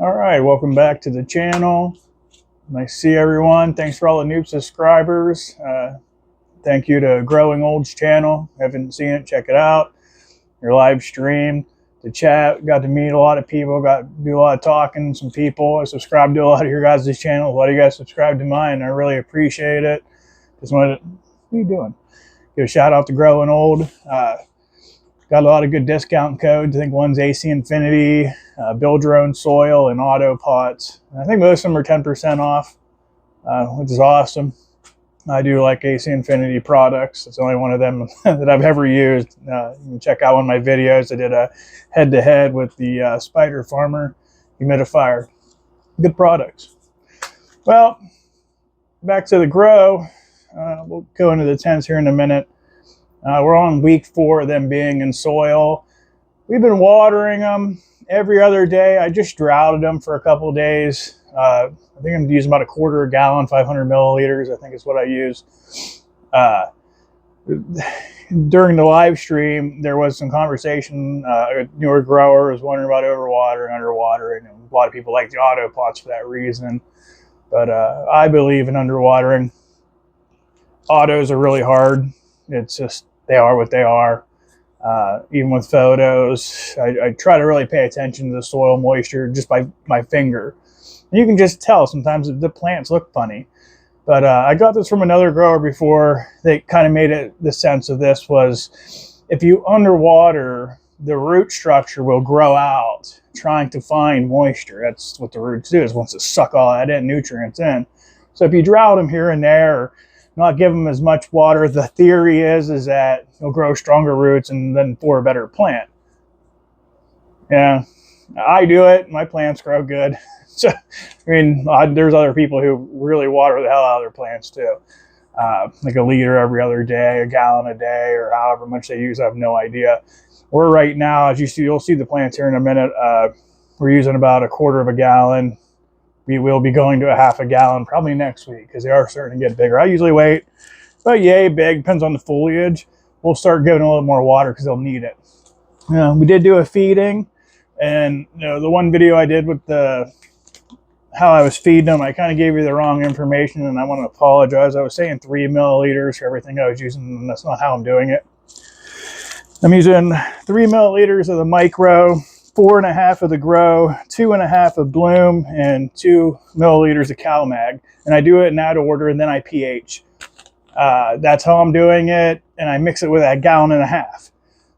All right, welcome back to the channel. Nice to see everyone. Thanks for all the new subscribers. Thank you to Growing Old's channel. Haven't seen it, check it out. Your live stream, the chat, got to meet a lot of people, got to do a lot of talking to some people. I subscribed to a lot of your guys' channels. A lot of you guys subscribed to mine. I really appreciate it. Just wanted to, what are you doing? Give a shout out to Growing Old. Got a lot of good discount codes. I think one's AC Infinity, Build Your Own Soil, and Auto Pots. And I think most of them are 10% off, which is awesome. I do like AC Infinity products. It's the only one of them that I've ever used. You can check out one of my videos. I did a head-to-head with the Spider Farmer humidifier. Good products. Well, back to the grow. We'll go into the tents here in a minute. We're on week 4 of them being in soil. We've been watering them every other day. I just droughted them for a couple of days. I think I'm using about a quarter a gallon, 500 milliliters, I think is what I use. During the live stream, there was some conversation. A newer grower was wondering about overwatering, underwatering, and a lot of people like the auto pots for that reason. But I believe in underwatering. Autos are really hard. It's just, they are what they are. Even with photos, I try to really pay attention to the soil moisture just by my finger. And you can just tell sometimes the plants look funny. But I got this from another grower before. They kind of made it, the sense of this was, if you underwater, the root structure will grow out trying to find moisture. That's what the roots do, is wants to suck all that in, nutrients in. So if you drought them here and there, or not give them as much water, the theory is that you'll grow stronger roots and then for a better plant. Yeah, I do it. My plants grow good. So, I mean, there's other people who really water the hell out of their plants too. Like a liter every other day, a gallon a day, or however much they use. I have no idea. We're right now, as you see, you'll see the plants here in a minute. We're using about a quarter of a gallon. We will be going to a half a gallon probably next week because they are starting to get bigger. I usually wait about yay big, depends on the foliage. We'll start giving a little more water because they'll need it. We did do a feeding, and the one video I did with how I was feeding them, I kind of gave you the wrong information, and I want to apologize. I was saying 3 milliliters for everything I was using, and that's not how I'm doing it. I'm using 3 milliliters of the micro, 4.5 of the grow, 2.5 of bloom, and 2 milliliters of CalMag. And I do it in that order, and then I pH. That's how I'm doing it, and I mix it with a gallon and a half.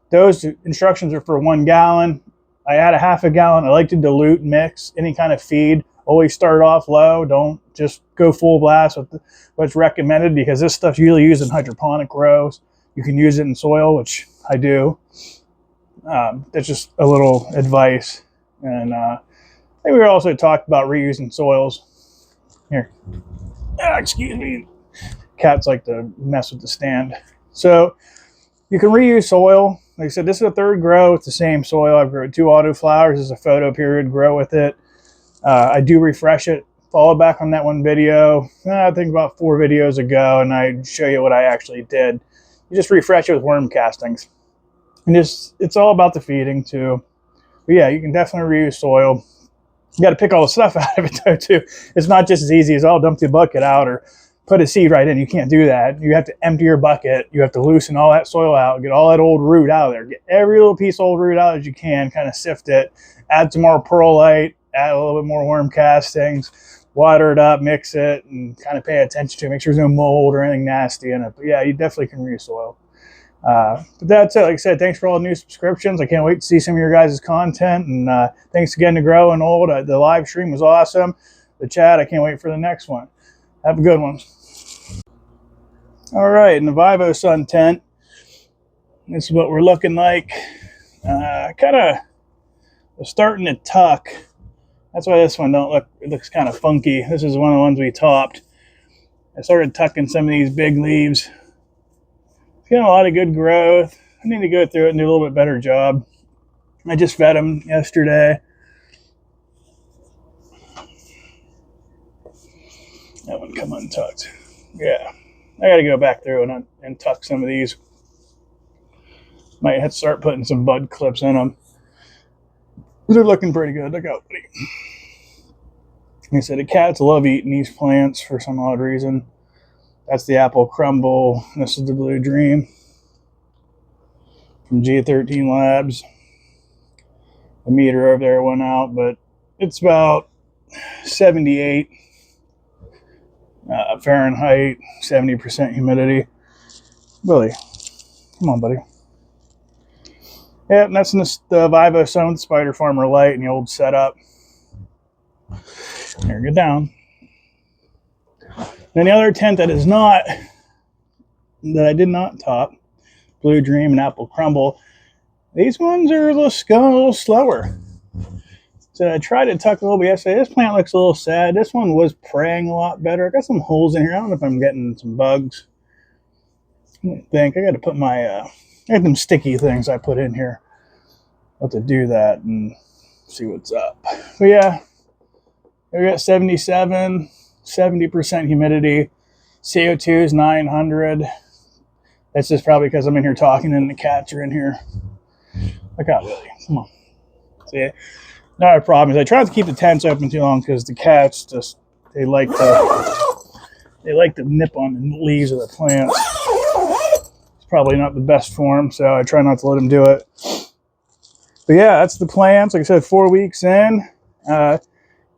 Those instructions are for 1 gallon. I add a half a gallon. I like to dilute, mix any kind of feed. Always start off low. Don't just go full blast with what's recommended, because this stuff's usually used in hydroponic grows. You can use it in soil, which I do. That's just a little advice. And I think we also talked about reusing soils. Here, excuse me, cats like to mess with the stand. So you can reuse soil. Like I said, this is a 3rd grow. It's the same soil. I've grown 2 auto flowers. This is a Photoperiod grow with it. I do refresh it. Follow back on that one video. I think about 4 videos ago, and I show you what I actually did. You just refresh it with worm castings. And it's all about the feeding too. But yeah, you can definitely reuse soil. You got to pick all the stuff out of it though too. It's not just as easy as, oh, dump the bucket out or put a seed right in. You can't do that. You have to empty your bucket. You have to loosen all that soil out, get all that old root out of there. Get every little piece of old root out as you can, kind of sift it, add some more perlite, add a little bit more worm castings, water it up, mix it, and kind of pay attention to it. Make sure there's no mold or anything nasty in it. But yeah, you definitely can reuse soil. But that's it. Like I said, thanks for all the new subscriptions. I can't wait to see some of your guys' content. And thanks again to Growing Old. The live stream was awesome. The chat, I can't wait for the next one. Have a good one. All right, in the Vivo Sun tent, this is what we're looking like. Kind of starting to tuck. That's why this one don't look, it looks kind of funky. This is one of the ones we topped. I started tucking some of these big leaves. Getting a lot of good growth. I need to go through it and do a little bit better job. I just fed them yesterday. That one come untucked. Yeah, I got to go back through and tuck some of these. Might have to start putting some bud clips in them. They're looking pretty good. Look out, buddy. Like I said, the cats love eating these plants for some odd reason. That's the apple crumble. This is the Blue Dream from G13 Labs. The meter over there went out, but it's about 78 Fahrenheit, 70% humidity. Billy, come on, buddy. Yeah, and that's in the Vivo Zone Spider Farmer Light in the old setup. There, get down. Then the other tent that is not, that I did not top, Blue Dream and Apple Crumble. These ones are going a little slower. So I tried to tuck a little bit yesterday. This plant looks a little sad. This one was praying a lot better. I got some holes in here. I don't know if I'm getting some bugs. I think I got to put my, I got them sticky things I put in here. I'll have to do that and see what's up. But yeah, we got 77, 70% humidity. CO2 is 900. That's just probably because I'm in here talking and the cats are in here. Look out, Willie. Come on. See, another problem is I try not to keep the tents open too long because the cats just, they like to nip on the leaves of the plants. It's probably not the best for them, so I try not to let them do it. But yeah, that's the plants. Like I said, 4 weeks in.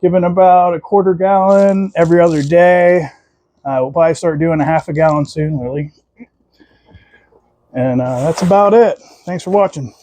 Giving about a quarter gallon every other day. We'll probably start doing a half a gallon soon, Lily. And that's about it. Thanks for watching.